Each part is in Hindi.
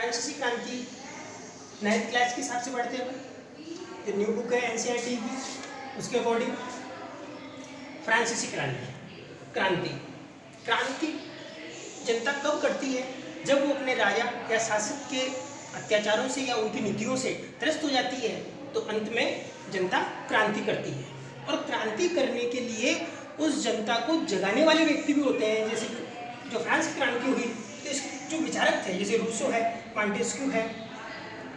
फ्रांसीसी क्रांति 9th क्लास के हिसाब से पढ़ते हैं। ये न्यू बुक है एनसीईआरटी की, उसके अकॉर्डिंग फ्रांसीसी क्रांति जनता कब करती है? जब वो अपने राजा या शासक के अत्याचारों से या उनकी नीतियों से त्रस्त हो जाती है तो अंत में जनता क्रांति करती है। और क्रांति करने के लिए उस जनता को जगाने वाले व्यक्ति भी होते हैं। जैसे जो फ्रांस की क्रांति हुई तो इस जो विचारक थे जैसे रूसो है, मॉन्टेस्क्यू है,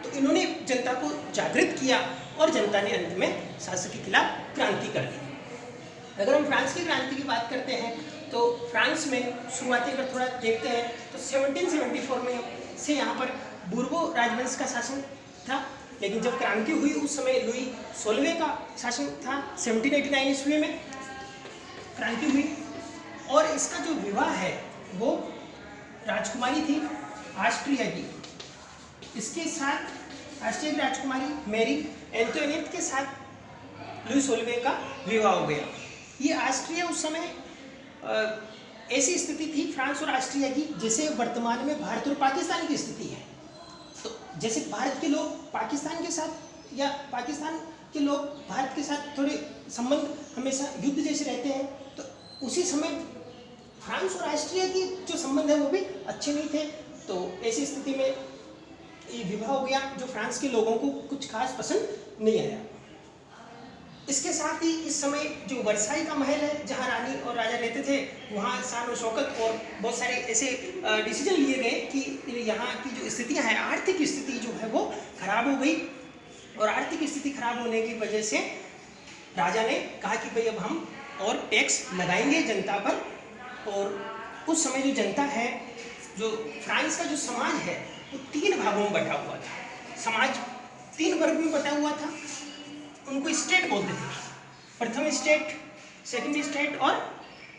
तो इन्होंने जनता को जागृत किया और जनता ने अंत में शासक के खिलाफ क्रांति कर दी। अगर हम फ्रांस की क्रांति की बात करते हैं तो फ्रांस में शुरुआती अगर थोड़ा देखते हैं तो 1774 में से यहाँ पर बूर्बो राजवंश का शासन था। लेकिन जब क्रांति हुई उस समय लुई 16वें का शासन था। 1789 ईस्वी में क्रांति हुई और इसका जो विवाह है वो राजकुमारी थी ऑस्ट्रिया की, इसके साथ ऑस्ट्रिया की राजकुमारी मैरी एंटोनियट के साथ लुई 16वें का विवाह हो गया। ये ऑस्ट्रिया उस समय ऐसी स्थिति थी फ्रांस और ऑस्ट्रिया की जैसे वर्तमान में भारत और पाकिस्तान की स्थिति है। तो जैसे भारत के लोग पाकिस्तान के साथ या पाकिस्तान के लोग भारत के साथ थोड़े संबंध हमेशा युद्ध जैसे रहते हैं, तो उसी समय फ्रांस और ऑस्ट्रिया की जो संबंध है वो भी अच्छे नहीं थे। तो ऐसी स्थिति में ये विवाह हो गया जो फ्रांस के लोगों को कुछ खास पसंद नहीं आया। इसके साथ ही इस समय जो वर्साई का महल है जहाँ रानी और राजा रहते थे वहाँ शान और शौकत और बहुत सारे ऐसे डिसीजन लिए गए कि यहाँ की जो स्थितियाँ हैं, आर्थिक स्थिति जो है वो खराब हो गई। और आर्थिक स्थिति खराब होने की वजह से राजा ने कहा कि भाई अब हम और टैक्स लगाएंगे जनता पर। और उस समय जो जनता है, जो फ्रांस का जो समाज है वो 3 भागों में बटा हुआ था। समाज 3 वर्ग में बटा हुआ था। उनको स्टेट बोलते थे, प्रथम स्टेट, सेकंड स्टेट और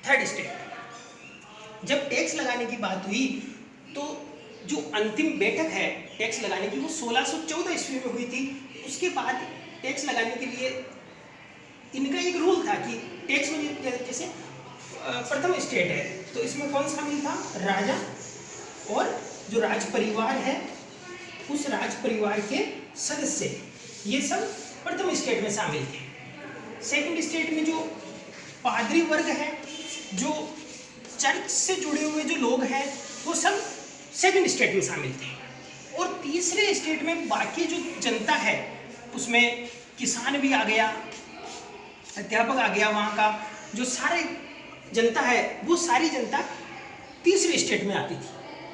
थर्ड स्टेट। जब टैक्स लगाने की बात हुई तो जो अंतिम बैठक है टैक्स लगाने की वो 1614 ईस्वी में हुई थी। उसके बाद टैक्स लगाने के लिए इनका एक रूल था कि टैक्स में जैसे प्रथम स्टेट है तो इसमें कौन शामिल था? राजा और जो राज परिवार है उस राज परिवार के सदस्य, ये सब प्रथम स्टेट में शामिल थे। सेकंड स्टेट में जो पादरी वर्ग है, जो चर्च से जुड़े हुए जो लोग हैं वो सब सेकंड स्टेट में शामिल थे। और तीसरे स्टेट में बाकी जो जनता है उसमें किसान भी आ गया, अध्यापक आ गया, वहाँ का जो सारे जनता है वो सारी जनता तीसरे स्टेट में आती थी।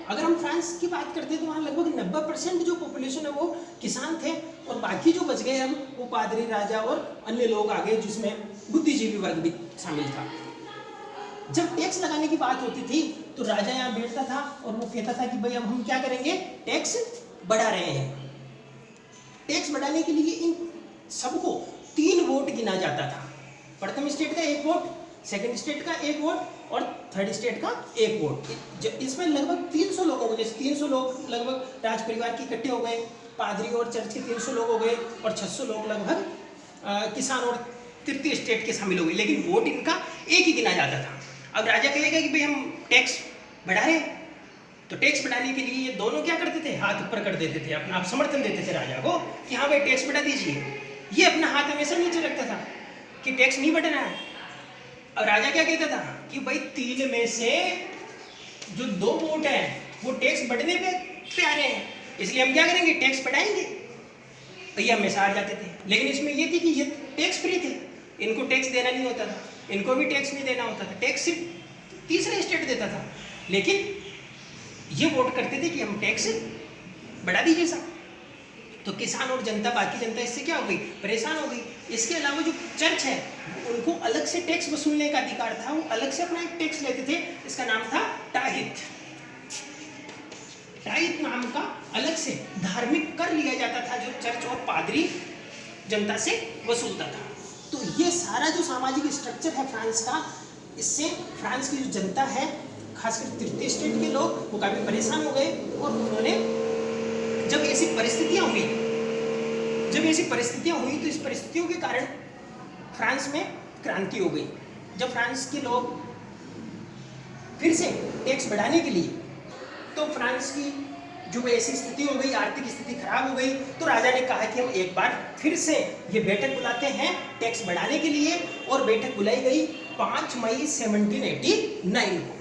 अगर हम फ्रांस की बात करते हैं तो वहाँ लगभग 90% जो पॉपुलेशन है वो किसान थे और बाकी जो बच गए हम वो पादरी, राजा और अन्य लोग आ गए जिसमें बुद्धिजीवी वर्ग भी शामिल था। जब टैक्स लगाने की बात होती थी तो राजा यहाँ बैठता था और वो कहता था कि भाई अब हम क्या करेंगे, टैक्स बढ़ा रहे हैं। टैक्स बढ़ाने के लिए इन सबको 3 वोट गिना जाता था। प्रथम स्टेट का 1 वोट, सेकंड स्टेट का 1 वोट और थर्ड स्टेट का 1 वोट। इसमें लगभग 300 लोगों को, जैसे 300 लोग लगभग राज परिवार के इकट्ठे हो गए, पादरी और चर्च के 300 लोग हो गए और 600 लोग लगभग किसान और तृतीय स्टेट के शामिल हो गए। लेकिन वोट इनका एक ही गिना जाता था। अब राजा कहेगा कि भाई हम टैक्स बढ़ा रहे हैं, तो टैक्स बढ़ाने के लिए ये दोनों क्या करते थे, हाथ ऊपर कर देते थे, अपना आप समर्थन देते थे राजा को कि हाँ भाई टैक्स बढ़ा दीजिए। ये अपना हाथ हमेशा नीचे रखता था कि टैक्स नहीं बढ़ना है। और राजा क्या कहता था कि भाई 3 में से जो 2 वोट है वो टैक्स बढ़ने पे आ रहे हैं, इसलिए हम क्या करेंगे, टैक्स बढ़ाएंगे। तो ये हमेशा हार जाते थे। लेकिन इसमें ये थी कि ये टैक्स फ्री थे, इनको टैक्स देना नहीं होता था, इनको भी टैक्स नहीं देना होता था, टैक्स सिर्फ तीसरा स्टेट देता था। लेकिन ये वोट करते थे कि हम टैक्स बढ़ा दीजिए साहब। तो किसान और जनता, बाकी जनता इससे क्या हो गई, परेशान हो गई। इसके अलावा जो चर्च है उनको अलग से टैक्स वसूलने का अधिकार था, वो अलग से अपना एक टैक्स लेते थे, इसका नाम था टाहित। टाहित नाम का अलग से धार्मिक कर लिया जाता था जो चर्च और पादरी जनता से वसूलता था। तो ये सारा जो सामाजिक स्ट्रक्चर है फ्रांस का, इससे फ्रांस की जो जनता है खासकर तृतीय स्टेट के लोग वो काफ़ी परेशान हो गए। और उन्होंने जब ऐसी परिस्थितियां हुई तो इस परिस्थितियों के कारण फ्रांस में क्रांति हो गई। जब फ्रांस के लोग फिर से टैक्स बढ़ाने के लिए, तो फ्रांस की जो ऐसी स्थिति हो गई, आर्थिक स्थिति खराब हो गई, तो राजा ने कहा कि हम एक बार फिर से ये बैठक बुलाते हैं टैक्स बढ़ाने के लिए। और बैठक बुलाई गई 5 मई 1789 को।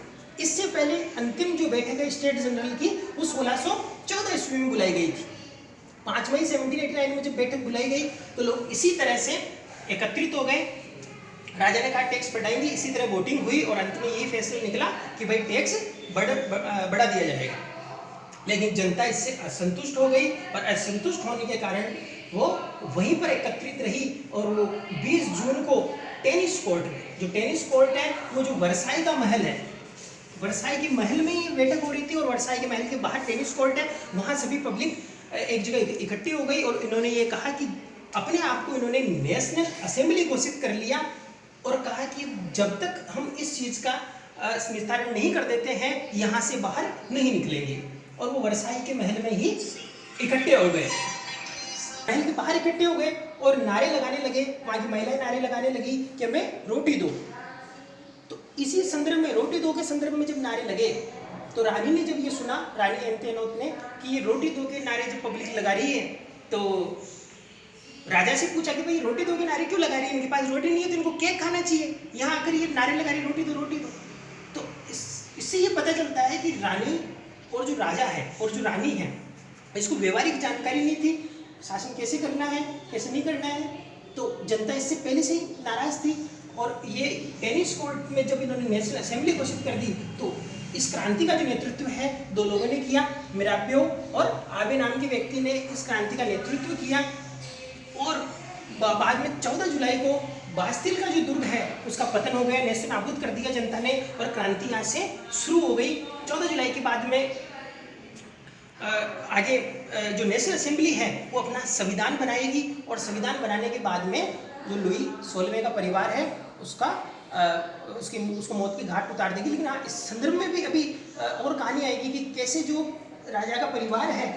इससे पहले अंतिम जो बैठक है स्टेट जनरल की वो 1614 ईस्वी में बुलाई गई थी। 5 मई 1789 में जब बैठक बुलाई गई तो लोग इसी तरह से एकत्रित हो गए। राजा ने कहा टैक्स बढ़ाएंगे, इसी तरह वोटिंग हुई और अंत में यही फैसला निकला कि भाई टैक्स बढ़ा दिया जाएगा। लेकिन जनता इससे असंतुष्ट हो गई और असंतुष्ट होने के कारण वो वहीं पर एकत्रित रही और वो 20 जून को टेनिस कोर्ट में, जो टेनिस कोर्ट है वो जो वर्साई का महल है, वर्साई के महल में ही बैठक हो रही थी और वर्साई के महल के बाहर टेनिस कोर्ट है, वहाँ सभी पब्लिक एक जगह इकट्ठी हो गई और इन्होंने ये कहा कि अपने आप को इन्होंने नेशनल असेंबली घोषित कर लिया और कहा कि जब तक हम इस चीज़ का निस्तारण नहीं कर देते हैं यहाँ से बाहर नहीं निकलेंगे। और वो वर्साई के महल में ही इकट्ठे हो गए, महल के बाहर इकट्ठे हो गए और नारे लगाने लगे। वहाँ की महिलाएं नारे लगाने लगी कि हमें रोटी दो। तो इसी संदर्भ में, रोटी दो के संदर्भ में जब नारे लगे तो रानी ने जब ये सुना, रानी एंथेनोत ने, कि ये रोटी दो के नारे जब पब्लिक लगा रही है, तो राजा से पूछा कि भाई रोटी दो के नारे क्यों लगा रही है, इनके पास रोटी नहीं है तो इनको केक खाना चाहिए, यहाँ आकर ये नारे लगा रही रोटी दो रोटी दो। तो इससे ये पता चलता है कि रानी और जो राजा है और जो रानी है इसको व्यवहारिक जानकारी नहीं थी, शासन कैसे करना है कैसे नहीं करना है। तो जनता इससे पहले से ही नाराज थी और ये टेनिस कोर्ट में जब इन्होंने नेशनल असेंबली घोषित कर दी तो इस क्रांति का जो नेतृत्व है 2 लोगों ने किया, मेरापियो और आबे नाम के व्यक्ति ने इस क्रांति का नेतृत्व किया। और बाद में 14 जुलाई को बास्तिल का जो दुर्ग है उसका पतन हो गया, नेस्त नाबूद कर दिया जनता ने और क्रांति यहाँ से शुरू हो गई। 14 जुलाई के बाद में आगे जो नेशनल असेंबली है वो अपना संविधान बनाएगी और संविधान बनाने के बाद में जो लुई 16वें का परिवार है उसको मौत की घाट उतार देगी। लेकिन हाँ, इस संदर्भ में भी अभी और कहानी आएगी कि कैसे जो राजा का परिवार है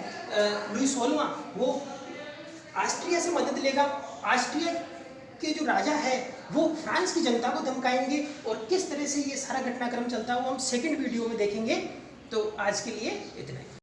लुई 16वां वो ऑस्ट्रिया से मदद लेगा। ऑस्ट्रिया के जो राजा है वो फ्रांस की जनता को धमकाएंगे और किस तरह से ये सारा घटनाक्रम चलता है वो हम सेकंड वीडियो में देखेंगे। तो आज के लिए इतना ही।